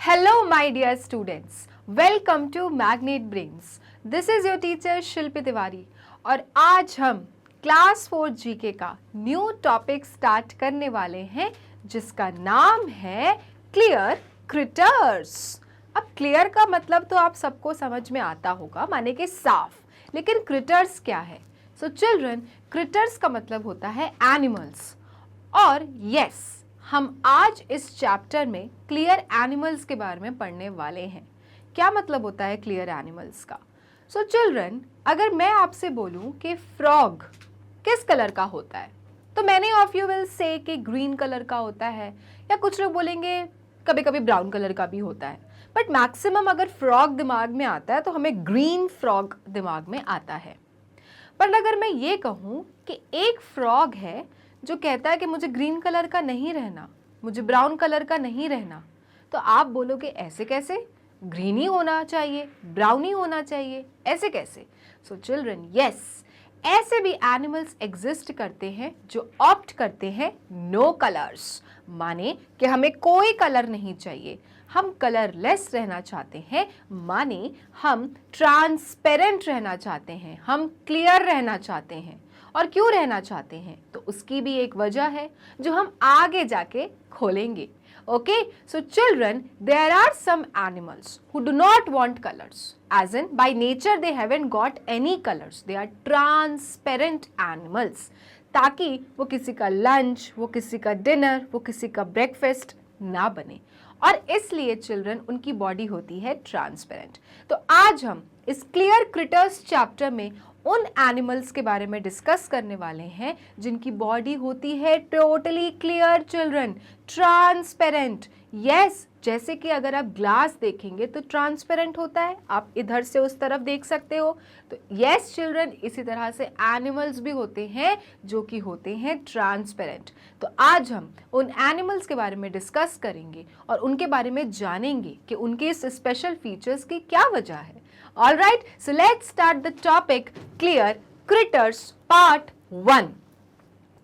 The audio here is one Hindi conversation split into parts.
Hello, my dear students. Welcome to Magnet Brains. This is your teacher शिल्पी तिवारी और आज हम क्लास 4 जीके का न्यू टॉपिक स्टार्ट करने वाले हैं जिसका नाम है क्लियर क्रिटर्स। अब क्लियर का मतलब तो आप सबको समझ में आता होगा, माने कि साफ, लेकिन क्रिटर्स क्या है? सो चिल्ड्रन, क्रिटर्स का मतलब होता है एनिमल्स। और यस, हम आज इस चैप्टर में क्लियर एनिमल्स के बारे में पढ़ने वाले हैं। क्या मतलब होता है क्लियर एनिमल्स का? सो चिल्ड्रन, अगर मैं आपसे बोलूं कि फ्रॉग किस कलर का होता है, तो many of you will say कि ग्रीन कलर का होता है, या कुछ लोग बोलेंगे कभी कभी ब्राउन कलर का भी होता है, बट मैक्सिमम अगर फ्रॉग दिमाग में आता है तो हमें ग्रीन फ्रॉग दिमाग में आता है। पर अगर मैं ये कहूँ कि एक फ्रॉग है जो कहता है कि मुझे ग्रीन कलर का नहीं रहना, मुझे ब्राउन कलर का नहीं रहना, तो आप बोलोगे ऐसे कैसे? ग्रीन ही होना चाहिए, ब्राउन ही होना चाहिए, ऐसे कैसे? सो चिल्ड्रन, यस, ऐसे भी एनिमल्स एग्जिस्ट करते हैं जो ऑप्ट करते हैं नो कलर्स, माने कि हमें कोई कलर नहीं चाहिए, हम कलरलेस रहना चाहते हैं, माने हम ट्रांसपेरेंट रहना चाहते हैं, हम क्लियर रहना चाहते हैं। और क्यों रहना चाहते हैं तो उसकी भी एक वजह है जो हम आगे जाके खोलेंगे। Okay, so children, there are some animals who do not want colours, as in by nature they haven't got any colours, they are transparent animals, ताकि वो किसी का लंच, वो किसी का डिनर, वो किसी का ब्रेकफास्ट ना बने, और इसलिए चिल्ड्रन उनकी बॉडी होती है ट्रांसपेरेंट। तो आज हम इस क्लियर क्रिटर्स चैप्टर में उन एनिमल्स के बारे में डिस्कस करने वाले हैं जिनकी बॉडी होती है totally clear children, transparent. Yes, जैसे कि अगर आप ग्लास देखेंगे तो ट्रांसपेरेंट होता है, आप इधर से उस तरफ देख सकते हो। तो यस चिल्ड्रन, इसी तरह से एनिमल्स भी होते हैं जो कि होते हैं ट्रांसपेरेंट। तो आज हम उन एनिमल्स के बारे में डिस्कस करेंगे और उनके बारे में जानेंगे कि उनके इस स्पेशल फीचर्स की क्या वजह है। All right, so let's start the topic clear critters part 1,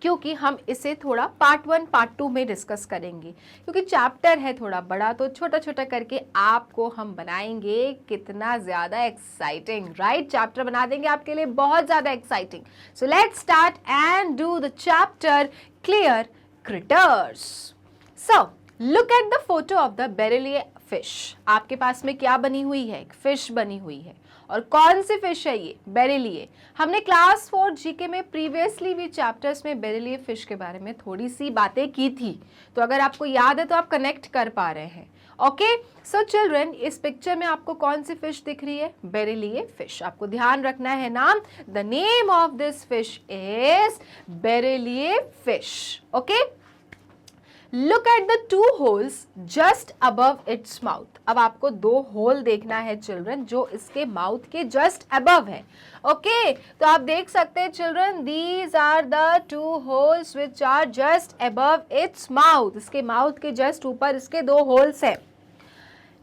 क्योंकि हम इसे थोड़ा पार्ट 1 पार्ट 2 में डिस्कस करेंगे, क्योंकि चैप्टर है थोड़ा बड़ा, तो छोटा छोटा करके आपको हम बनाएंगे कितना ज़्यादा एक्साइटिंग, राइट? चैप्टर बना देंगे आपके लिए बहुत ज़्यादा exciting. So let's start and do the chapter clear critters. So look at the photo of the barreleye fish. आपके पास में क्या बनी हुई है? एक फिश बनी हुई है। और कौन सी फिश है ये? बेरिलिए। हमने क्लास 4 जीके में प्रीवियसली भी चैप्टर्स में बेरिलिए फिश के बारे में थोड़ी सी बातें की थी, तो अगर आपको याद है तो आप कनेक्ट कर पा रहे हैं। ओके, सो चिल्ड्रन, इस पिक्चर में आपको कौन सी फिश दिख रही है? Barreleye fish. आपको ध्यान रखना है नाम, the name of this fish is barreleye fish. Okay, Look at the 2 holes just above its mouth. अब आपको 2 होल देखना है चिल्ड्रन जो इसके माउथ के जस्ट अबव है। ओके, तो आप देख सकते हैं children, these are the 2 holes which are just above its mouth. इसके माउथ के जस्ट ऊपर इसके 2 होल्स हैं।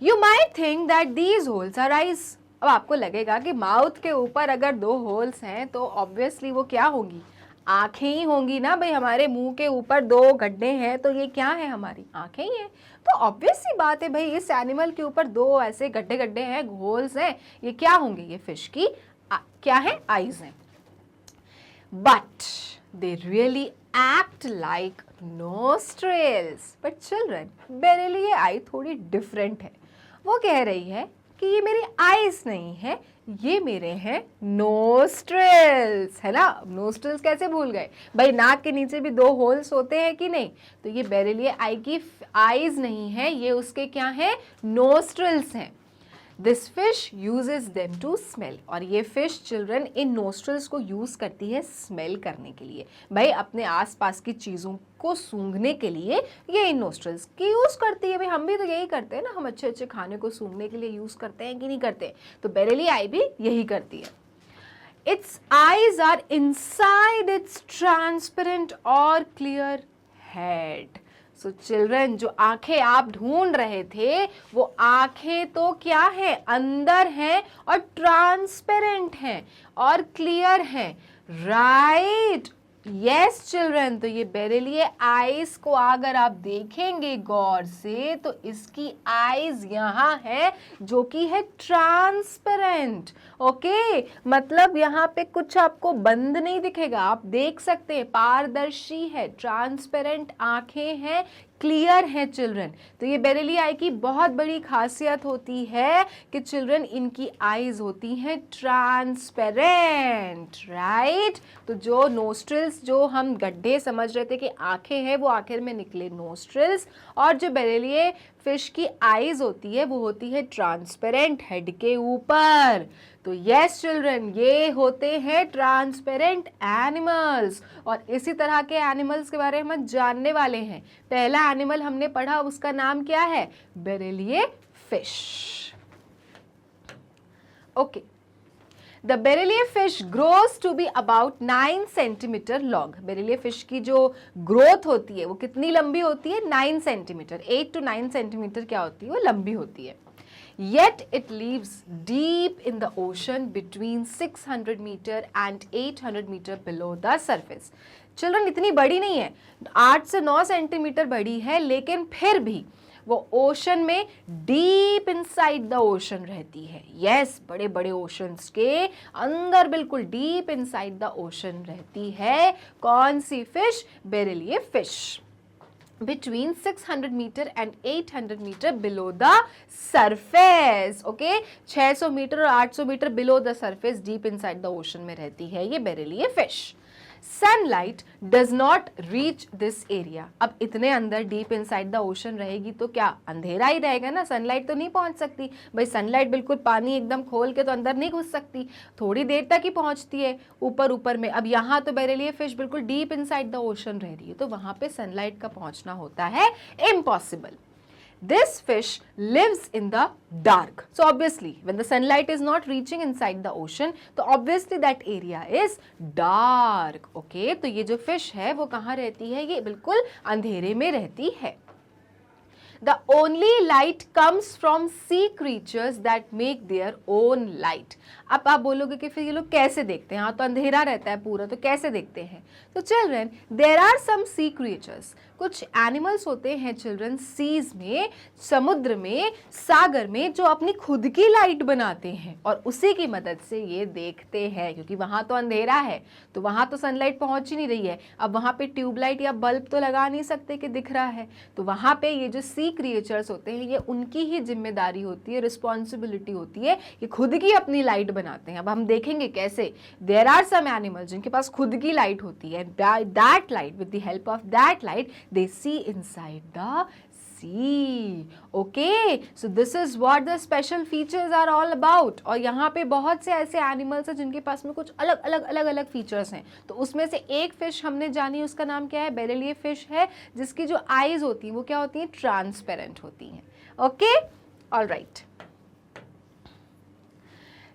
You might think that these holes are eyes. अब आपको लगेगा कि माउथ के ऊपर अगर 2 होल्स हैं तो ऑब्वियसली वो क्या होंगी? आंखें ही होंगी ना भाई। हमारे मुंह के ऊपर 2 गड्ढे हैं तो ये क्या है? हमारी आंखें ही हैं। तो ऑब्वियस सी बात है भाई, इस एनिमल के ऊपर 2 ऐसे गड्ढे गड्ढे हैं, होल्स हैं, ये क्या होंगे? ये फिश की क्या है? आईज हैं। But they really act like nostrils. But children, barreleye eye थोड़ी डिफरेंट है। वो कह रही है कि ये मेरी आईज नहीं है, ये मेरे हैं नोस्ट्रिल्स, है ना? नोस्ट्रिल्स कैसे भूल गए भाई? नाक के नीचे भी 2 होल्स होते हैं कि नहीं? तो ये बेरिलिए आई की आईज नहीं है, ये उसके क्या है? नोस्ट्रिल्स हैं। This fish uses them to smell. और ये फिश चिल्ड्रन इन नोस्ट्रिल्स को यूज करती है स्मेल करने के लिए, भाई अपने आसपास की चीज़ों को सूंघने के लिए ये इन नोस्ट्रिल्स की यूज करती है। भाई हम भी तो यही करते हैं ना, हम अच्छे अच्छे खाने को सूंघने के लिए यूज करते हैं कि नहीं करते? तो बेरिलिए आई भी यही करती है। Its eyes are inside it's transparent और क्लियर हेड। सो चिल्ड्रन, जो आंखें आप ढूंढ रहे थे वो आंखें तो क्या है? अंदर हैं और ट्रांसपेरेंट हैं और क्लियर हैं, राइट? यस चिल्ड्रन, तो ये बेरिलिए आइज को अगर आप देखेंगे गौर से तो इसकी आइज यहाँ है जो कि है ट्रांसपेरेंट। ओके, मतलब यहाँ पे कुछ आपको बंद नहीं दिखेगा, आप देख सकते हैं पारदर्शी है, ट्रांसपेरेंट आंखें हैं, क्लियर है चिल्ड्रन। तो ये बेरिलिए आई की बहुत बड़ी खासियत होती है कि चिल्ड्रन इनकी आईज होती हैं ट्रांसपेरेंट, राइट। तो जो नोस्ट्रिल्स, जो हम गड्ढे समझ रहे थे कि आंखें हैं, वो आखिर में निकले नोस्ट्रिल्स, और जो बेरिलिए फिश की आईज होती है वो होती है ट्रांसपेरेंट हेड के ऊपर। तो यस चिल्ड्रन, ये होते हैं ट्रांसपेरेंट एनिमल्स, और इसी तरह के एनिमल्स के बारे में हम जानने वाले हैं। पहला एनिमल हमने पढ़ा, उसका नाम क्या है? Barreleye fish. Okay, the barreleye fish grows to be about 9 centimetre long. Barreleye fish की जो ग्रोथ होती है वो कितनी लंबी होती है? 9 सेंटीमीटर, 8 to 9 सेंटीमीटर क्या होती है? वो लंबी होती है। Yet it lives deep in the ocean between 600 meter and 800 meter below the surface. Children इतनी बड़ी नहीं है, 8 से 9 सेंटीमीटर बड़ी है, लेकिन फिर भी वो ओशन में डीप इनसाइड द ओशन रहती है। यस, बड़े बड़े ओशंस के अंदर बिल्कुल डीप इनसाइड द ओशन रहती है। कौन सी fish? बेरिलिए fish. Between 600 meter and 800 meter below the surface. Okay, 600 metre और 800 metre below the surface, deep inside the ocean में रहती है ये barreleye fish. Sunlight does not reach this area. अब इतने अंदर डीप इनसाइड द ओशन रहेगी तो क्या अंधेरा ही रहेगा ना, सनलाइट तो नहीं पहुंच सकती। भाई सनलाइट बिल्कुल पानी एकदम खोल के तो अंदर नहीं घुस सकती, थोड़ी देर तक ही पहुंचती है ऊपर ऊपर में। अब यहाँ तो बेरिलिए फिश बिल्कुल डीप इनसाइड द ओशन रह रही है, तो वहां पे सनलाइट का पहुंचना होता है impossible. This fish lives in the dark. So obviously, when the sunlight is not reaching inside the ocean, तो obviously that area is dark. Okay, तो ये जो fish है वो कहाँ रहती है? ये बिल्कुल अंधेरे में रहती है। The only light comes from sea creatures that make their own light. अब आप बोलोगे कि फिर ये लोग कैसे देखते हैं? हाँ, तो अंधेरा रहता है पूरा, तो कैसे देखते हैं? तो children, there are some sea creatures, कुछ एनिमल्स होते हैं चिल्ड्रन सीज में, समुद्र में, सागर में, जो अपनी खुद की लाइट बनाते हैं और उसी की मदद से ये देखते हैं, क्योंकि वहाँ तो अंधेरा है, तो वहाँ तो सनलाइट पहुँच ही नहीं रही है। अब वहाँ पे ट्यूबलाइट या बल्ब तो लगा नहीं सकते कि दिख रहा है, तो वहाँ पे ये जो सी क्रिएचर्स होते हैं ये उनकी ही जिम्मेदारी होती है, रिस्पॉन्सिबिलिटी होती है कि खुद की अपनी लाइट बनाते हैं। अब हम देखेंगे कैसे। देयर आर सम एनिमल्स जिनके पास खुद की लाइट होती है, that light, with the help of that light they see inside the sea. Okay, so this is what the special features are all about. और यहाँ पे बहुत से ऐसे एनिमल्स हैं जिनके पास में कुछ अलग अलग फीचर्स हैं। तो उसमें से एक फिश हमने जानी, उसका नाम क्या है? बेरिलिए फिश है, जिसकी जो आईज होती हैं वो क्या होती हैं? ट्रांसपेरेंट होती हैं। Okay, all right.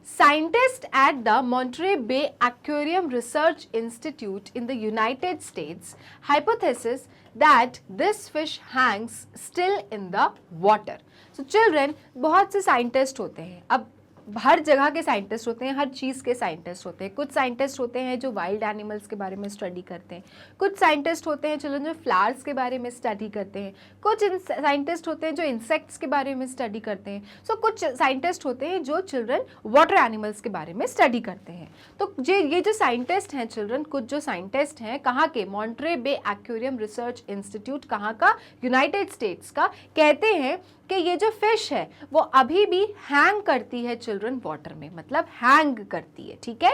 Scientists at the Monterey Bay Aquarium Research Institute in the United States hypothesize that this fish hangs still in the water. So children, बहुत से साइंटिस्ट होते हैं, अब हर जगह के साइंटिस्ट होते हैं, हर चीज़ के साइंटिस्ट होते हैं। कुछ साइंटिस्ट होते हैं जो वाइल्ड एनिमल्स के बारे में स्टडी करते हैं, कुछ साइंटिस्ट होते हैं चिल्ड्रन जो फ्लावर्स के बारे में स्टडी करते हैं, कुछ साइंटिस्ट होते हैं जो इंसेक्ट्स के बारे में स्टडी करते हैं, सो कुछ साइंटिस्ट होते हैं जो चिल्ड्रन वाटर एनिमल्स के बारे में स्टडी करते हैं। तो ये जो साइंटिस्ट हैं चिल्ड्रन, कुछ जो साइंटिस्ट हैं कहाँ के? मॉन्टरे बे एक्वेरियम रिसर्च इंस्टीट्यूट, कहाँ का? यूनाइटेड स्टेट्स का। कहते हैं कि ये जो फिश है वो अभी भी हैंग करती है चिल्ड्रन वाटर में, मतलब हैंग करती है, ठीक है।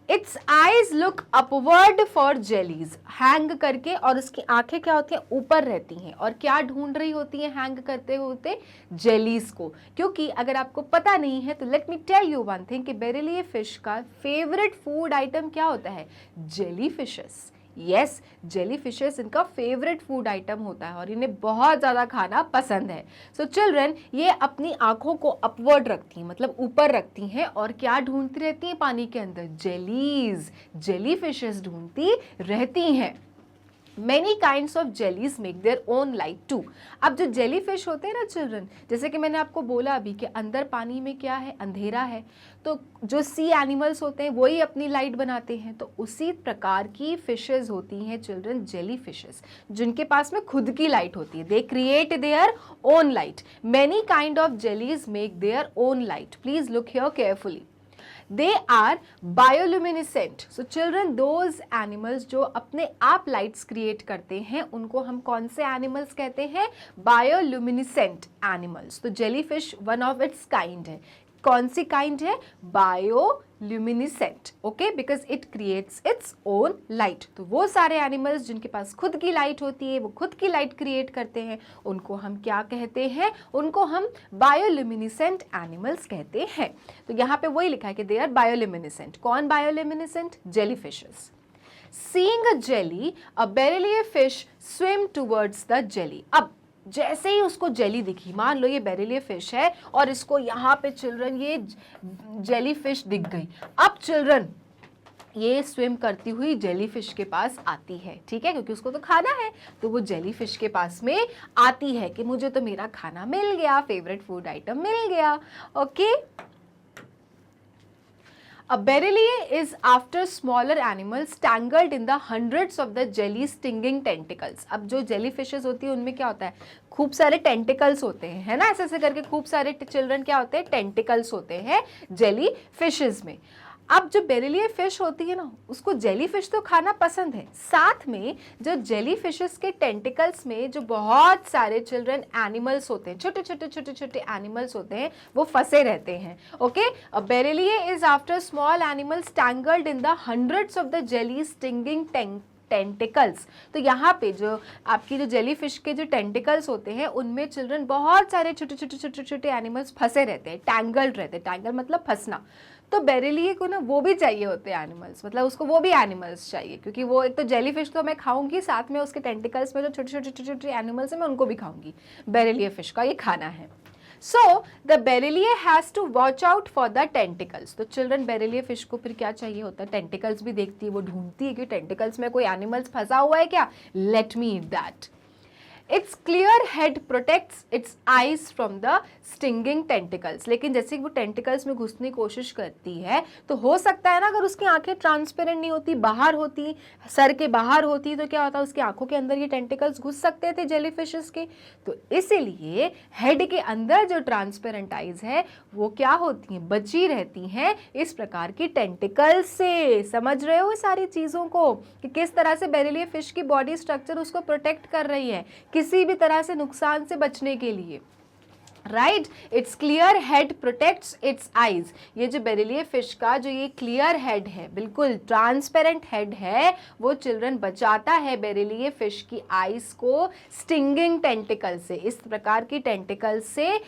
Its eyes look upward for jellies, hang करके, और उसकी आंखें क्या होती हैं? ऊपर रहती हैं, और क्या ढूंढ रही होती हैं हैंग करते होते? जेलीज को। क्योंकि अगर आपको पता नहीं है तो let me tell you one thing कि बेरिलिए फिश का फेवरेट फूड आइटम क्या होता है? Jelly fishes. Yes, jelly fishes इनका फेवरेट फूड आइटम होता है और इन्हें बहुत ज़्यादा खाना पसंद है। सो चिल्ड्रन, ये अपनी आंखों को अपवर्ड रखती हैं, मतलब ऊपर रखती हैं, और क्या ढूंढती रहती हैं पानी के अंदर? जेलीज, जेली फिशेस ढूंढती रहती हैं। Many kinds of jellies make their own light too. अब जो जेली फिश होते हैं ना चिल्ड्रन, जैसे कि मैंने आपको बोला अभी कि अंदर पानी में क्या है, अंधेरा है, तो जो सी एनिमल्स होते हैं वही अपनी लाइट बनाते हैं। तो उसी प्रकार की फिशेस होती हैं चिल्ड्रन, जेली फिशेस, जिनके पास में खुद की लाइट होती है। They create their own light. Many kind of jellies make their own light. Please look here carefully. They are bioluminescent. So children, those animals जो अपने आप लाइट्स क्रिएट करते हैं उनको हम कौन से एनिमल्स कहते हैं? Bioluminescent animals. तो jellyfish one of its kind है। कौन सी काइंड है? Bioluminescent. Okay, because it creates its own light. तो वो सारे एनिमल्स जिनके पास खुद की लाइट होती है, वो खुद की लाइट क्रिएट करते हैं, उनको हम क्या कहते हैं? उनको हम बायोल्यूमिनिसेंट एनिमल्स कहते हैं। तो यहाँ पे वही लिखा है कि दे आर बायोल्यूमिनिसेंट। कौन bioluminescent? Jellyfishes. Seeing a jelly, a beryllier fish swim towards the jelly. अब जैसे ही उसको जेली दिखी, मान लो ये बेरिलियर फिश है और इसको यहाँ पे चिल्ड्रन ये जेली फिश दिख गई। अब चिल्ड्रन ये स्विम करती हुई जेली फिश के पास आती है, ठीक है, क्योंकि उसको तो खाना है। तो वो जेली फिश के पास में आती है कि मुझे तो मेरा खाना मिल गया, फेवरेट फूड आइटम मिल गया। Okay, A beryllier is after smaller animals tangled in the hundreds of the jelly stinging tentacles. अब जो जेली फिशेस होती है उनमें क्या होता है? खूब सारे टेंटिकल्स होते हैं, है ना, ऐसे ऐसे करके खूब सारे चिल्ड्रन क्या होते हैं? टेंटिकल्स होते हैं जेली फिशेस में। अब जो बेरिलियर फिश होती है ना, उसको जेली फिश तो खाना पसंद है, साथ में जो जेली फिशेस के टेंटिकल्स में जो बहुत सारे चिल्ड्रन एनिमल्स होते हैं, छोटे छोटे छोटे छोटे एनिमल्स होते हैं, वो फंसे रहते हैं। Okay, barreleye is after small animals tangled in the hundreds of the jelly stinging tentacles. तो यहाँ पे जो आपकी जो जेली फिश के जो टेंटिकल्स होते हैं उनमें चिल्ड्रन बहुत सारे छोटे छोटे छोटे छोटे एनिमल्स फंसे रहते हैं, टैंगल्ड रहते हैं। टैंगल मतलब फंसना। तो बेरिलियर को ना वो भी चाहिए होते हैं एनिमल्स, मतलब उसको वो भी एनिमल्स चाहिए, क्योंकि वो एक तो जेली फिश तो मैं खाऊंगी, साथ में उसके टेंटिकल्स में जो छोटे छोटे छोटे छोटे एनिमल्स हैं मैं उनको भी खाऊंगी। बेरिलियर फिश का ये खाना है। So the beryllier has to watch out for the tentacles. तो चिल्ड्रन बेरिलियर फिश को फिर क्या चाहिए होता है? टेंटिकल्स भी देखती है, वो ढूंढती है कि टेंटिकल्स में कोई एनिमल्स फंसा हुआ है क्या, let me eat that. Its clear head protects its eyes from the stinging tentacles. लेकिन जैसे कि वो टेंटिकल्स में घुसने की कोशिश करती है, तो हो सकता है ना अगर उसकी आंखें ट्रांसपेरेंट नहीं होती, बाहर होती, सर के बाहर होती, तो क्या होता है? उसकी आंखों के अंदर ये टेंटिकल्स घुस सकते थे जेलीफिशेस के। तो इसीलिए हेड के अंदर जो ट्रांसपेरेंट आईज है वो क्या होती हैं? बची रहती हैं इस प्रकार की टेंटिकल्स से। समझ रहे हो सारी चीज़ों को कि किस तरह से बेरिलियर फिश की बॉडी स्ट्रक्चर उसको प्रोटेक्ट कर रही है किसी भी तरह से नुकसान से बचने के लिए। Right, it's clear head protects it's eyes. ये जो बेरिलियर फिश का जो ये क्लियर हेड है, बिल्कुल ट्रांसपेरेंट हेड है, वो चिल्ड्रन बचाता है बेरिलियर फिश की आईज को स्टिंगिंग टेंटिकल से, इस प्रकार की टेंटिकल से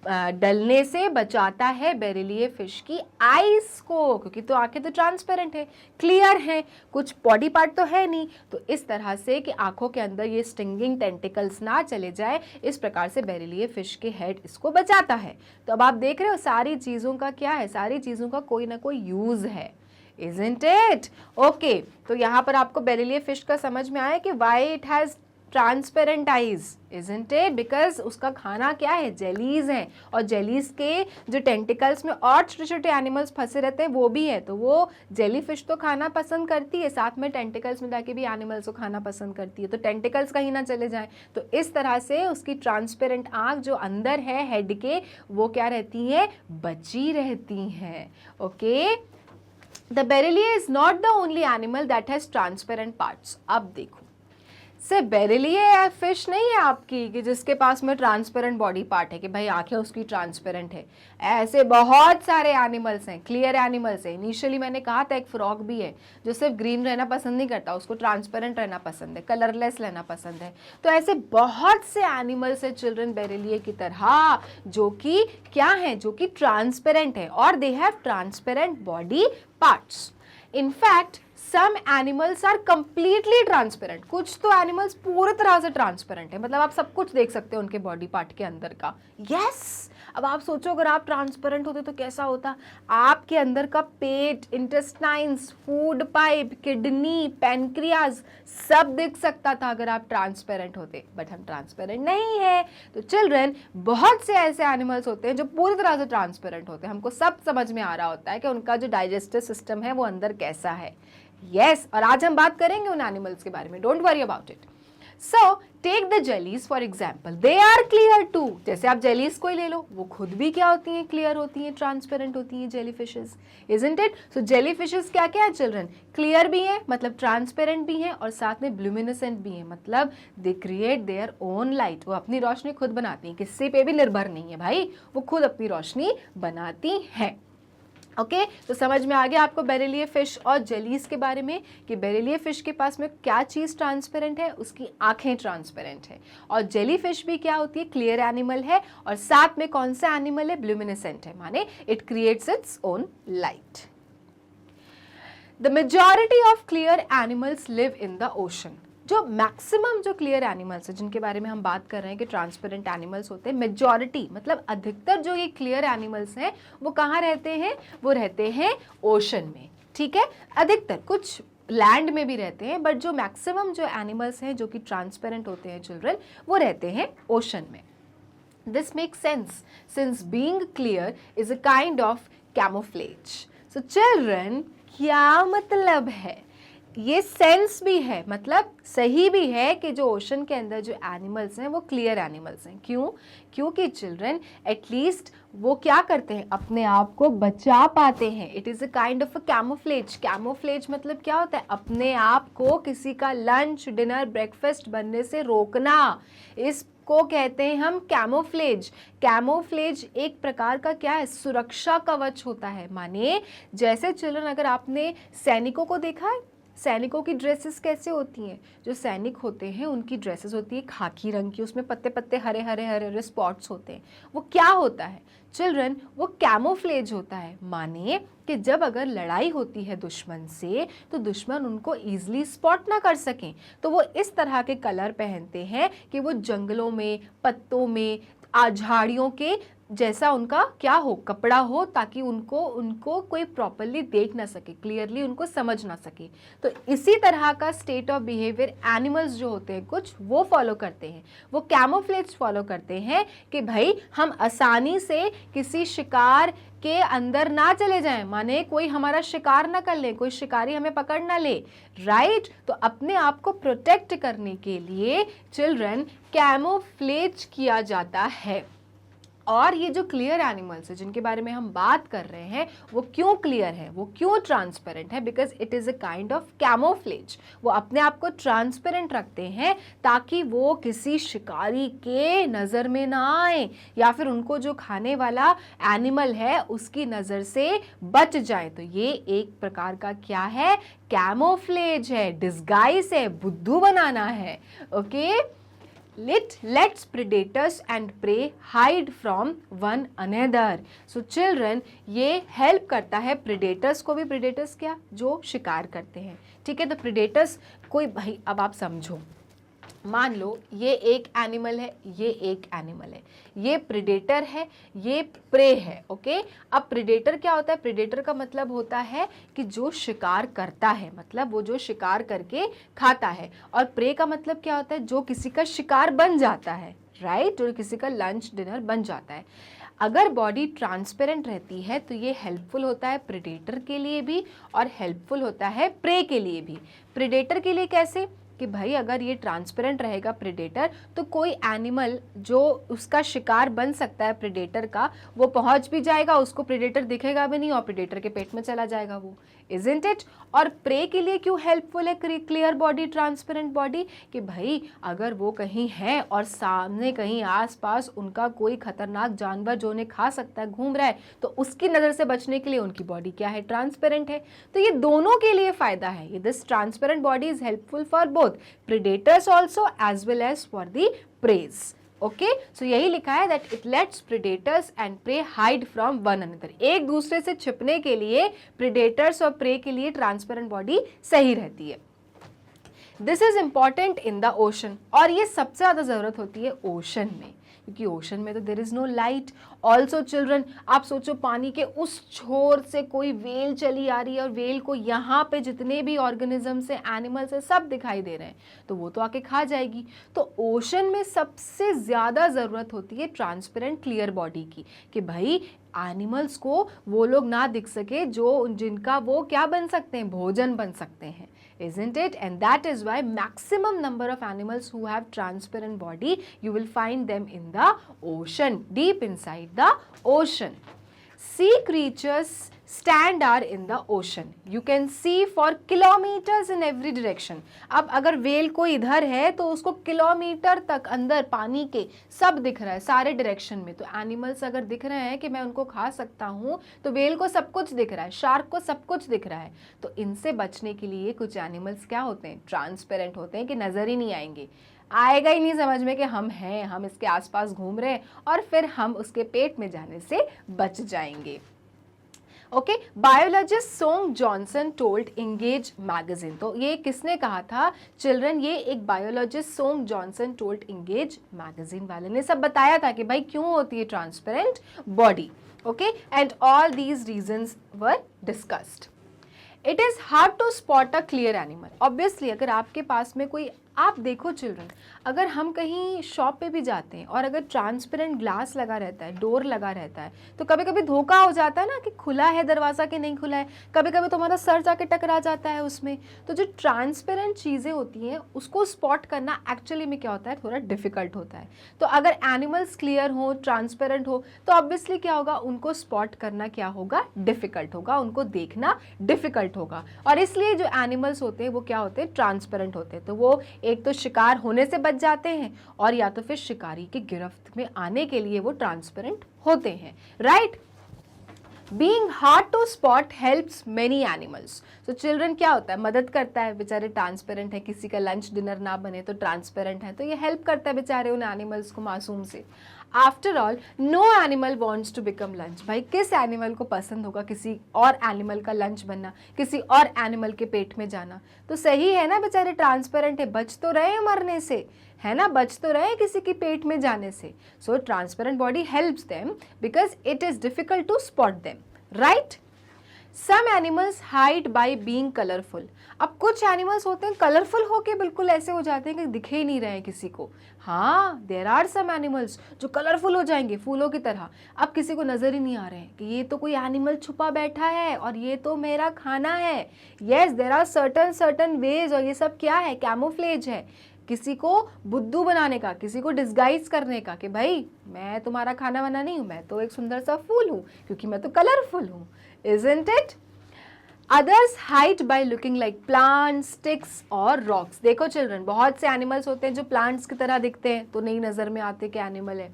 डलने से बचाता है बेरिलियर फिश की आईज को, क्योंकि तो आंखें तो ट्रांसपेरेंट है, क्लियर है, कुछ बॉडी पार्ट तो है नहीं। तो इस तरह से कि आंखों के अंदर ये स्टिंगिंग टेंटिकल्स ना चले जाए, इस प्रकार से बेरिलियर फिश के हेड इसको बचाता है। तो अब आप देख रहे हो सारी चीज़ों का क्या है? सारी चीज़ों का कोई ना कोई यूज़ है, isn't it? ओके, तो यहाँ पर आपको बेरिलियर फिश का समझ में आया कि why it has transparent eyes, isn't it? Because उसका खाना क्या है? जेलीज हैं, और जेलीज के जो टेंटिकल्स में और छोटे छोटे एनिमल्स फंसे रहते हैं वो भी है। तो वो जेली फिश तो खाना पसंद करती है, साथ में टेंटिकल्स में जाके भी एनिमल्स को खाना पसंद करती है, तो टेंटिकल्स कहीं ना चले जाएं। तो इस तरह से उसकी ट्रांसपेरेंट आँख जो अंदर है हेड के, वो क्या रहती है? बची रहती हैं। Okay, the barreleye is not the only animal that has transparent parts. अब देखो, से बेरिलियर फिश नहीं है आपकी कि जिसके पास में ट्रांसपेरेंट बॉडी पार्ट है कि भाई आंखें उसकी ट्रांसपेरेंट है। ऐसे बहुत सारे एनिमल्स हैं, क्लियर एनिमल्स हैं। इनिशियली मैंने कहा था एक फ्रॉग भी है जो सिर्फ ग्रीन रहना पसंद नहीं करता, उसको ट्रांसपेरेंट रहना पसंद है, कलरलेस रहना पसंद है। तो ऐसे बहुत से एनिमल्स हैं चिल्ड्रन बेरिलियर की तरह जो कि क्या है? जो कि ट्रांसपेरेंट है और they have transparent body parts. In fact, some animals are completely transparent, कुछ तो एनिमल्स पूरी तरह से ट्रांसपेरेंट है, मतलब आप सब कुछ देख सकते हो उनके बॉडी पार्ट के अंदर का। यस अब आप सोचो अगर आप ट्रांसपेरेंट होते तो कैसा होता, आपके अंदर का पेट, intestines, food pipe, kidney, pancreas सब दिख सकता था अगर आप ट्रांसपेरेंट होते, बट हम ट्रांसपेरेंट नहीं है। तो चिल्ड्रन, बहुत से ऐसे एनिमल्स होते हैं जो पूरी तरह से ट्रांसपेरेंट होते हैं, हमको सब समझ में आ रहा होता है कि उनका जो डाइजेस्टिव सिस्टम है वो अंदर कैसा है। यस और आज हम बात करेंगे उन एनिमल्स के बारे में, don't worry about it. So take the jellies for example, they are clear too. जैसे आप जेलीज को ही ले लो, वो खुद भी क्या होती हैं, क्लियर होती हैं, ट्रांसपेरेंट होती हैं, jellyfishes, isn't it. So jellyfishes क्या क्या है चिल्ड्रन, क्लियर भी है मतलब ट्रांसपेरेंट भी है, और साथ में ब्लूमिनेसेंट भी है, मतलब they create their own light, वो अपनी रोशनी खुद बनाती हैं, किसी पे भी निर्भर नहीं है भाई, वो खुद अपनी रोशनी बनाती हैं। ओके तो समझ में आ गया आपको बेरिलिए फिश और जेलीज के बारे में कि बेरिलिए फिश के पास में क्या चीज़ ट्रांसपेरेंट है, उसकी आंखें ट्रांसपेरेंट है, और जेली फिश भी क्या होती है, क्लियर एनिमल है, और साथ में कौन सा एनिमल है, ब्लूमिनेसेंट है, माने it creates its own light. The majority of clear animals live in the ocean. जो मैक्सिमम जो क्लियर एनिमल्स है जिनके बारे में हम बात कर रहे हैं कि ट्रांसपेरेंट एनिमल्स होते हैं, मेजॉरिटी मतलब अधिकतर जो ये क्लियर एनिमल्स हैं वो कहाँ रहते हैं, वो रहते हैं ओशन में। ठीक है, अधिकतर, कुछ लैंड में भी रहते हैं, बट जो मैक्सिमम जो एनिमल्स हैं जो कि ट्रांसपेरेंट होते हैं चिल्ड्रन, वो रहते हैं ओशन में। This makes sense since being clear is a kind of camouflage. So children, क्या मतलब है, ये सेंस भी है, मतलब सही भी है कि जो ओशन के अंदर जो एनिमल्स हैं वो क्लियर एनिमल्स हैं। क्यों? क्योंकि चिल्ड्रन एटलीस्ट वो क्या करते हैं, अपने आप को बचा पाते हैं। It is a kind of a camouflage. Camouflage मतलब क्या होता है, अपने आप को किसी का लंच, डिनर, ब्रेकफास्ट बनने से रोकना, इसको कहते हैं हम कैमोफ्लेज। कैमोफ्लेज एक प्रकार का क्या है, सुरक्षा कवच होता है। माने जैसे चिल्ड्रन, अगर आपने सैनिकों को देखा है, सैनिकों की ड्रेसेस कैसे होती हैं, जो सैनिक होते हैं उनकी ड्रेसेस होती है खाकी रंग की, उसमें पत्ते पत्ते हरे हरे हरे हरे स्पॉट्स होते हैं। वो क्या होता है चिल्ड्रन, वो कैमोफ्लेज होता है। माने कि जब अगर लड़ाई होती है दुश्मन से, तो दुश्मन उनको ईजिली स्पॉट ना कर सकें, तो वो इस तरह के कलर पहनते हैं कि वो जंगलों में, पत्तों में, झाड़ियों के जैसा उनका क्या हो, कपड़ा हो, ताकि उनको कोई प्रॉपरली देख ना सके, क्लियरली उनको समझ ना सके। तो इसी तरह का स्टेट ऑफ बिहेवियर एनिमल्स जो होते हैं कुछ, वो फॉलो करते हैं, वो कैमोफ्लेज फॉलो करते हैं कि भाई हम आसानी से किसी शिकार के अंदर ना चले जाएं, माने कोई हमारा शिकार ना कर ले, कोई शिकारी हमें पकड़ ना ले, राइट। तो अपने आप को प्रोटेक्ट करने के लिए चिल्ड्रन कैमोफ्लेज किया जाता है। और ये जो क्लियर एनिमल्स है जिनके बारे में हम बात कर रहे हैं, वो क्यों क्लियर है, वो क्यों ट्रांसपेरेंट है, because it is a kind of camouflage. वो अपने आप को ट्रांसपेरेंट रखते हैं ताकि वो किसी शिकारी के नज़र में ना आए, या फिर उनको जो खाने वाला एनिमल है उसकी नज़र से बच जाए। तो ये एक प्रकार का क्या है, कैमोफ्लेज है, डिस्गाइज है, बुद्धू बनाना है। Okay, lets predators and prey hide from one another. So children, ये हेल्प करता है predators को भी। predators क्या, जो शिकार करते हैं, ठीक है। तो predators कोई, भाई अब आप समझो, मान लो ये एक एनिमल है, ये एक एनिमल है, ये प्रेडेटर है, ये प्रे है। ओके, अब प्रेडेटर क्या होता है, प्रेडेटर का मतलब होता है कि जो शिकार करता है, मतलब वो जो शिकार करके खाता है, और प्रे का मतलब क्या होता है, जो किसी का शिकार बन जाता है, राइट, जो किसी का लंच डिनर बन जाता है। अगर बॉडी ट्रांसपेरेंट रहती है तो ये हेल्पफुल होता है प्रेडेटर के लिए भी और हेल्पफुल होता है प्रे के लिए भी। प्रेडेटर के लिए कैसे, कि भाई अगर ये ट्रांसपेरेंट रहेगा प्रेडेटर, तो कोई एनिमल जो उसका शिकार बन सकता है प्रेडेटर का, वो पहुंच भी जाएगा, उसको प्रेडेटर दिखेगा भी नहीं और प्रेडेटर के पेट में चला जाएगा वो, इजंट इट। और प्रे के लिए क्यों हेल्पफुल है क्लियर बॉडी, ट्रांसपेरेंट बॉडी, कि भाई अगर वो कहीं है और सामने कहीं आसपास उनका कोई खतरनाक जानवर जो उन्हें खा सकता है घूम रहा है, तो उसकी नज़र से बचने के लिए उनकी बॉडी क्या है, ट्रांसपेरेंट है। तो ये दोनों के लिए फ़ायदा है, ये this transparent body is helpful for both predators also as well as for the preys. Okay, so यही लिखा है that it lets predators and prey hide from one another. एक दूसरे से छिपने के लिए प्रेडेटर्स और प्रे के लिए ट्रांसपेरेंट बॉडी सही रहती है। This is important in the ocean, और ये सबसे ज़्यादा ज़रूरत होती है ओशन में, क्योंकि ओशन में तो there is no light. Also children, आप सोचो पानी के उस छोर से कोई वेल चली आ रही है और वेल को यहाँ पे जितने भी ऑर्गेनिजम्स हैं, एनिमल्स हैं, सब दिखाई दे रहे हैं, तो वो तो आके खा जाएगी। तो ओशन में सबसे ज़्यादा ज़रूरत होती है ट्रांसपेरेंट क्लियर बॉडी की, कि भाई एनिमल्स को वो लोग ना दिख सके जो जिनका वो क्या बन सकते हैं, भोजन बन सकते हैं, isn't it? And that is why maximum number of animals who have transparent body, you will find them in the ocean, deep inside the ocean. Sea creatures stand are in the ocean. You can see for kilometers in every direction. अब अगर वेल को इधर है तो उसको किलोमीटर तक अंदर पानी के सब दिख रहा है, सारे डायरेक्शन में। तो एनिमल्स अगर दिख रहे हैं कि मैं उनको खा सकता हूँ, तो वेल को सब कुछ दिख रहा है, शार्क को सब कुछ दिख रहा है। तो इनसे बचने के लिए कुछ एनिमल्स क्या होते हैं, ट्रांसपेरेंट होते हैं, कि नज़र ही नहीं आएंगे, आएगा ही नहीं समझ में कि हम हैं, हम इसके आसपास घूम रहे हैं, और फिर हम उसके पेट में जाने से बच जाएंगे। Okay, biologist song Johnson told engage magazine. तो ये किसने कहा था चिल्ड्रन, ये एक biologist song Johnson told engage magazine वाले ने सब बताया था कि भाई क्यों होती है transparent body. Okay, and all these reasons were discussed. It is hard to spot a clear animal. Obviously अगर आपके पास में कोई, आप देखो चिल्ड्रन, अगर हम कहीं शॉप पे भी जाते हैं और अगर ट्रांसपेरेंट ग्लास लगा रहता है, डोर लगा रहता है, तो कभी कभी धोखा हो जाता है ना कि खुला है दरवाज़ा कि नहीं खुला है, कभी कभी तुम्हारा सर जाके टकरा जाता है उसमें। तो जो ट्रांसपेरेंट चीज़ें होती हैं उसको स्पॉट करना एक्चुअली में क्या होता है, थोड़ा डिफिकल्ट होता है। तो अगर एनिमल्स क्लियर हो, ट्रांसपेरेंट हो, तो ऑब्वियसली क्या होगा, उनको स्पॉट करना क्या होगा, डिफिकल्ट होगा, उनको देखना डिफिकल्ट होगा। और इसलिए जो एनिमल्स होते हैं वो क्या होते हैं, ट्रांसपेरेंट होते हैं। तो वो एक तो शिकार होने से बच जाते हैं, और या तो फिर शिकारी की गिरफ्त में आने के लिए वो ट्रांसपेरेंट होते हैं, right. Being hard to spot helps many animals. तो चिल्ड्रन क्या होता है, मदद करता है, बेचारे ट्रांसपेरेंट है, किसी का लंच डिनर ना बने तो ट्रांसपेरेंट है, तो ये हेल्प करता है बेचारे उन एनिमल्स को, मासूम से। After all no animal wants to become lunch. भाई किस एनिमल को पसंद होगा किसी और एनिमल का लंच बनना, किसी और एनिमल के पेट में जाना। तो सही है ना, बेचारे ट्रांसपेरेंट है, बच तो रहे हैं मरने से, है ना, बच तो रहे किसी के पेट में जाने से। So transparent body helps them because it is difficult to spot them, right. Some animals hide by being colourful. अब कुछ एनिमल्स होते हैं कलरफुल होके बिल्कुल ऐसे हो जाते हैं कि दिखे ही नहीं रहे किसी को। हाँ, देयर आर सम एनिमल्स जो कलरफुल हो जाएंगे फूलों की तरह, अब किसी को नजर ही नहीं आ रहे हैं कि ये तो कोई एनिमल छुपा बैठा है और ये तो मेरा खाना है। Yes, there are certain ways, और ये सब क्या है, कैमोफ्लेज है, किसी को बुद्धू बनाने का, किसी को डिस्गाइज करने का, कि भाई मैं तुम्हारा खाना वाना नहीं हूँ, मैं तो एक सुंदर सा फूल हूँ क्योंकि मैं तो कलरफुल हूँ, isn't it? Others hide by looking like plants, sticks और rocks. देखो चिल्ड्रन, बहुत से एनिमल्स होते हैं जो प्लांट्स की तरह दिखते हैं तो नहीं नज़र में आते कि एनिमल है,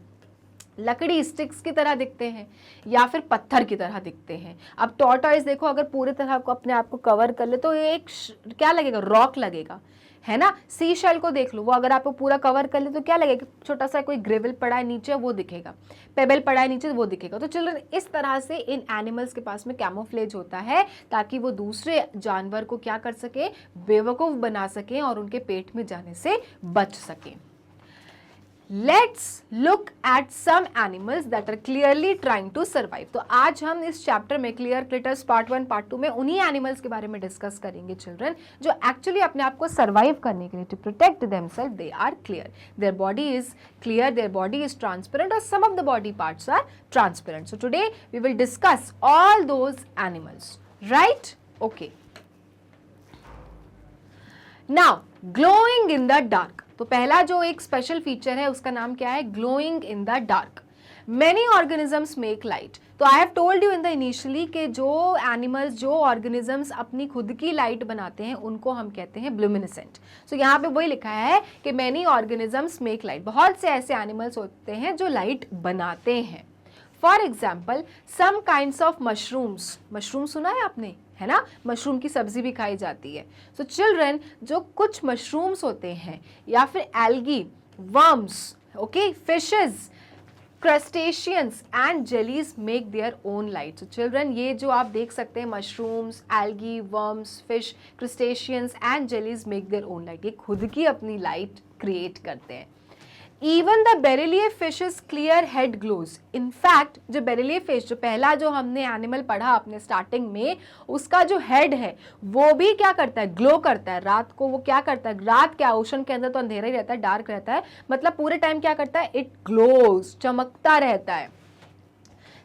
लकड़ी स्टिक्स की तरह दिखते हैं, या फिर पत्थर की तरह दिखते हैं। अब टॉर्टॉइस देखो, अगर पूरी तरह को अपने आप को कवर कर ले तो एक क्या लगेगा, रॉक लगेगा, है ना। सी शेल को देख लो, वो अगर आपको पूरा कवर कर ले तो क्या लगेगा, छोटा सा कोई ग्रेवल पड़ा है नीचे वो दिखेगा, पेबल पड़ा है नीचे वो दिखेगा। तो चिल्ड्रन इस तरह से इन एनिमल्स के पास में कैमोफ्लेज होता है ताकि वो दूसरे जानवर को क्या कर सके, बेवकूफ़ बना सके और उनके पेट में जाने से बच सके। Let's look at some animals that are clearly trying to survive. तो आज हम इस चैप्टर में क्लियर क्रिएटर्स पार्ट 1 पार्ट 2 में उन्हीं एनिमल्स के बारे में डिस्कस करेंगे चिल्ड्रन, जो एक्चुअली अपने आप को सर्वाइव करने के लिए, to protect themselves, they are clear, their body is clear, their body is transparent, और some of the body parts are transparent. So today we will discuss all those animals, right. Okay, now glowing in the dark. तो पहला जो एक स्पेशल फीचर है उसका नाम क्या है, glowing in the dark. Many organisms make light. तो I have told you in the initially कि जो एनिमल्स, जो ऑर्गेनिजम्स अपनी खुद की लाइट बनाते हैं उनको हम कहते हैं ब्लूमिनेसेंट। सो यहाँ पे वही लिखा है कि मेनी ऑर्गेनिजम्स मेक लाइट, बहुत से ऐसे एनिमल्स होते हैं जो लाइट बनाते हैं। For example some kinds of mushrooms, mushroom सुना है आपने, है ना, मशरूम की सब्जी भी खाई जाती है। सो चिल्ड्रन, जो कुछ मशरूम्स होते हैं या फिर algae, worms, Okay, fishes, crustaceans and jellies make their own light. So children, ये जो आप देख सकते हैं mushrooms, algae, worms, fish, crustaceans and jellies make their own light, ये खुद की अपनी लाइट क्रिएट करते हैं. Even the barreleye fishes clear head glows. In fact जो बेरिलिए फिश, जो पहला जो हमने एनिमल पढ़ा अपने स्टार्टिंग में, उसका जो हेड है वो भी क्या करता है, ग्लो करता है. रात को वो क्या करता है, रात क्या, ओशन के अंदर तो अंधेरा ही रहता है, डार्क रहता है, मतलब पूरे टाइम क्या करता है, इट ग्लोज, चमकता रहता है.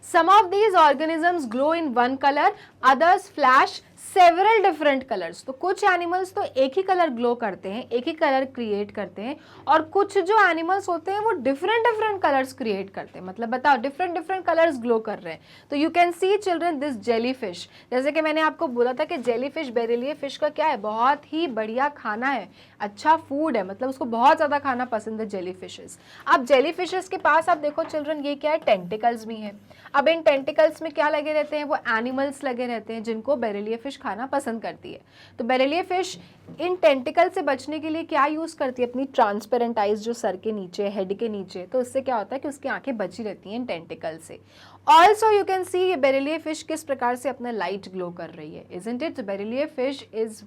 Some of these organisms glow in one color, others flash several different colors. तो कुछ एनिमल्स तो एक ही कलर ग्लो करते हैं, एक ही कलर क्रिएट करते हैं, और कुछ जो एनिमल्स होते हैं वो डिफरेंट डिफरेंट कलर्स क्रिएट करते हैं. मतलब बताओ, डिफरेंट डिफरेंट कलर्स ग्लो कर रहे हैं. तो you can C children this jellyfish. जैसे कि मैंने आपको बोला था कि जेलीफिश बेरिलिए फिश का क्या है, बहुत ही बढ़िया खाना है, अच्छा फूड है, मतलब उसको बहुत ज़्यादा खाना पसंद है जेलीफिशेस. अब जेलीफिशेस के पास आप देखो चिल्ड्रन, ये क्या है, टेंटिकल्स भी हैं. अब इन टेंटिकल्स में क्या लगे रहते हैं, वो एनिमल्स लगे रहते हैं जिनको बेरिलिए फिश खाना पसंद करती है. तो बेरिलिए फिश इन टेंटिकल से बचने के लिए क्या यूज़ करती है, अपनी ट्रांसपेरेंट आइज जो सर के नीचे, हेड के नीचे, तो इससे क्या होता है कि उसकी आंखें बची रहती हैं इन टेंटिकल से. ऑल्सो यू कैन सी ये बेरिलिए फिश किस प्रकार से अपना लाइट ग्लो कर रही है, isn't it. Barreleye fish is,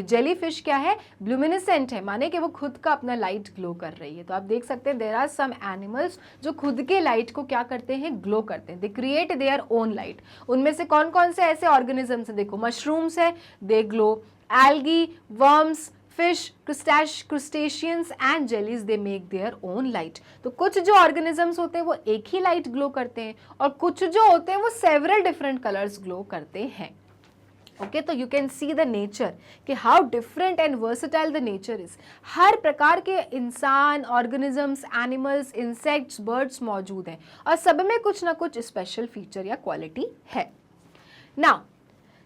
jelly fish क्या है, ब्लूमिनेसेंट है, माने कि वो खुद का अपना लाइट ग्लो कर रही है. तो आप देख सकते हैं देयर आर सम एनिमल्स जो खुद के लाइट को क्या करते हैं, ग्लो करते हैं. They create their own light. उनमें से कौन कौन से ऐसे ऑर्गेनिजम्स हैं, देखो मशरूम्स है, they glow. Algae, worms, fish, crustaceans and jellies they make their own light. तो कुछ जो ऑर्गेनिजम्स होते हैं वो एक ही लाइट ग्लो करते हैं, और कुछ जो होते हैं वो सेवरल डिफरेंट कलर्स ग्लो करते हैं. ओके, तो you can see the nature कि how different and versatile the nature is. हर प्रकार के इंसान, ऑर्गेनिजम्स, एनिमल्स, इंसेक्ट्स, बर्ड्स मौजूद हैं, और सब में कुछ ना कुछ स्पेशल फीचर या क्वालिटी है. Now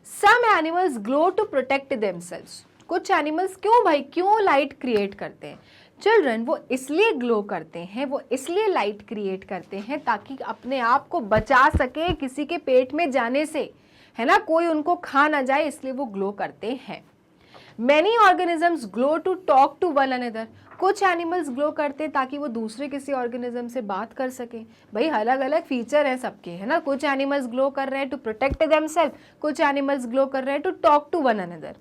some animals glow to protect themselves. कुछ एनिमल्स क्यों भाई, क्यों लाइट क्रिएट करते हैं चिल्ड्रन, वो इसलिए ग्लो करते हैं, वो इसलिए लाइट क्रिएट करते हैं ताकि अपने आप को बचा सके किसी के पेट में जाने से, है ना, कोई उनको खा ना जाए, इसलिए वो ग्लो करते हैं. Many organisms glow to talk to one another. कुछ एनिमल्स ग्लो करते हैं ताकि वो दूसरे किसी ऑर्गेनिज्म से बात कर सके. भाई अलग अलग फीचर हैं सबके, है ना. कुछ एनिमल्स ग्लो कर रहे हैं टू प्रोटेक्ट देमसेल्फ, कुछ एनिमल्स ग्लो कर रहे हैं to talk to one another.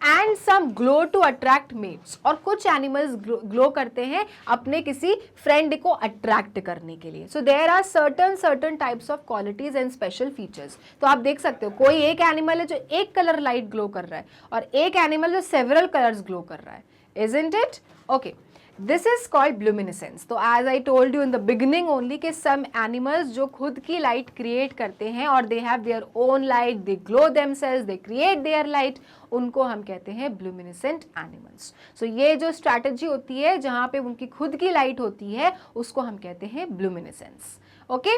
And some glow to attract mates. और कुछ एनिमल्स ग्लो करते हैं अपने किसी फ्रेंड को अट्रैक्ट करने के लिए. So there are certain types of qualities and special features. तो आप देख सकते हो कोई एक एनिमल है जो एक कलर लाइट ग्लो कर रहा है, और एक एनिमल जो सेवरल कलर्स ग्लो कर रहा है, isn't it? Okay. This is called luminescence. तो as I told you in the beginning only कि some animals जो खुद की light create करते हैं और they have their own light, they glow themselves, they create their light, उनको हम कहते हैं luminescent animals. So ये जो strategy होती है जहाँ पे उनकी खुद की light होती है उसको हम कहते हैं luminescence. Okay?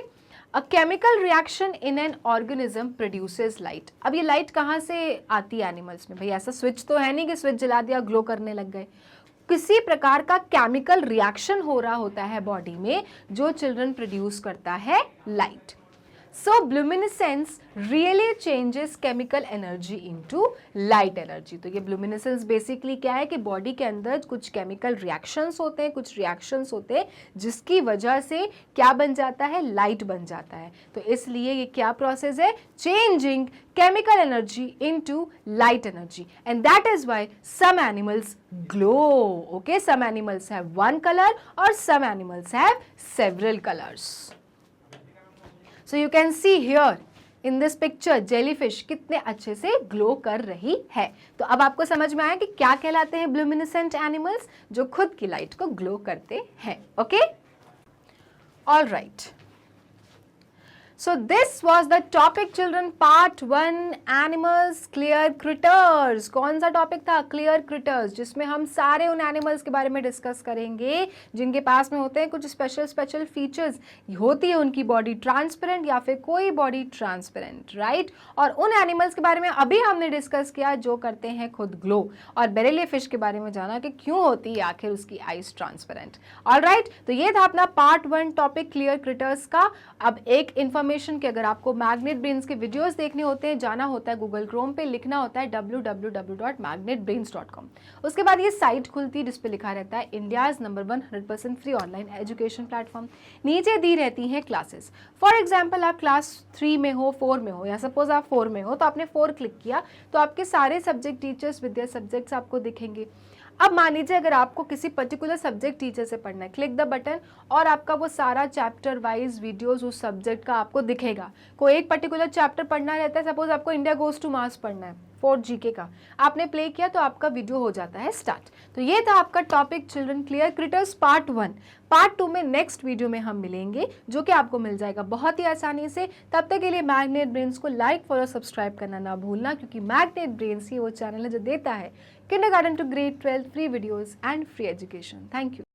A chemical reaction in an organism produces light. अब ये light कहाँ से आती है एनिमल्स में, भाई ऐसा स्विच तो है नहीं कि स्विच जला दिया ग्लो करने लग गए. किसी प्रकार का केमिकल रिएक्शन हो रहा होता है बॉडी में जो चिल्ड्रन प्रोड्यूस करता है light. So bioluminescence really changes chemical energy into light energy. तो ये ब्लूमिनेसेंस बेसिकली क्या है कि बॉडी के अंदर कुछ केमिकल रिएक्शंस होते हैं, कुछ रिएक्शंस होते हैं जिसकी वजह से क्या बन जाता है, लाइट बन जाता है. तो इसलिए ये क्या प्रोसेस है, changing chemical energy into light energy, and that is why some animals glow. Okay, some animals have one color or some animals have several colors. So you can see here in this picture jellyfish कितने अच्छे से ग्लो कर रही है. तो अब आपको समझ में आया कि क्या कहलाते हैं ब्लूमिनेसेंट एनिमल्स, जो खुद की लाइट को ग्लो करते हैं. Okay, all right. So this was the topic children, part 1, animals, clear critters. कौन सा टॉपिक था, clear critters, जिसमें हम सारे उन एनिमल्स के बारे में डिस्कस करेंगे जिनके पास में होते हैं कुछ स्पेशल फीचर्स, होती है उनकी बॉडी ट्रांसपेरेंट या फिर कोई बॉडी ट्रांसपेरेंट, राइट. और उन एनिमल्स के बारे में अभी हमने डिस्कस किया जो करते हैं खुद ग्लो, और बेरिलिए फिश के बारे में जाना कि क्यों होती है आखिर उसकी आइज ट्रांसपेरेंट. ऑल राइट, तो ये था अपना पार्ट 1 टॉपिक क्लियर क्रिटर्स का. अब एक इन्फॉर्मेशन इन्फॉर्मेशन कि अगर आपको मैग्नेट ब्रेन्स के वीडियोस देखने होते हैं, जाना होता है गूगल क्रोम पे, लिखना होता है www.magnetbrains.com। उसके बाद ये साइट खुलती है जिस पे लिखा रहता है India's number 1 100% free online education platform. नीचे दी रहती हैं क्लासेस। फॉर एग्जाम्पल आप क्लास 3 में हो, 4 में हो, या सपोज आप 4 में हो तो आपने 4 क्लिक किया तो आपके सारे subject teachers with their subjects आपको दिखेंगे। अब मान लीजिए अगर आपको किसी पर्टिकुलर सब्जेक्ट टीचर से पढ़ना है, क्लिक द बटन और आपका वो सारा चैप्टर वाइज वीडियोस उस सब्जेक्ट का आपको दिखेगा। कोई एक पर्टिकुलर चैप्टर पढ़ना रहता है, सपोज आपको इंडिया गोज टू मार्स पढ़ना है 4 जीके का, आपने प्ले किया तो आपका वीडियो हो जाता है स्टार्ट। तो ये था आपका topic children clear creators part 1। Part 2 में नेक्स्ट वीडियो में हम मिलेंगे जो कि आपको मिल जाएगा बहुत ही आसानी से। तब तक के लिए मैग्नेट ब्रेन्स को लाइक फॉलो सब्सक्राइब करना ना भूलना, क्योंकि मैग्नेट ब्रेन्स ही वो चैनल है जो देता है kindergarten to grade 12 free videos and free education. Thank you.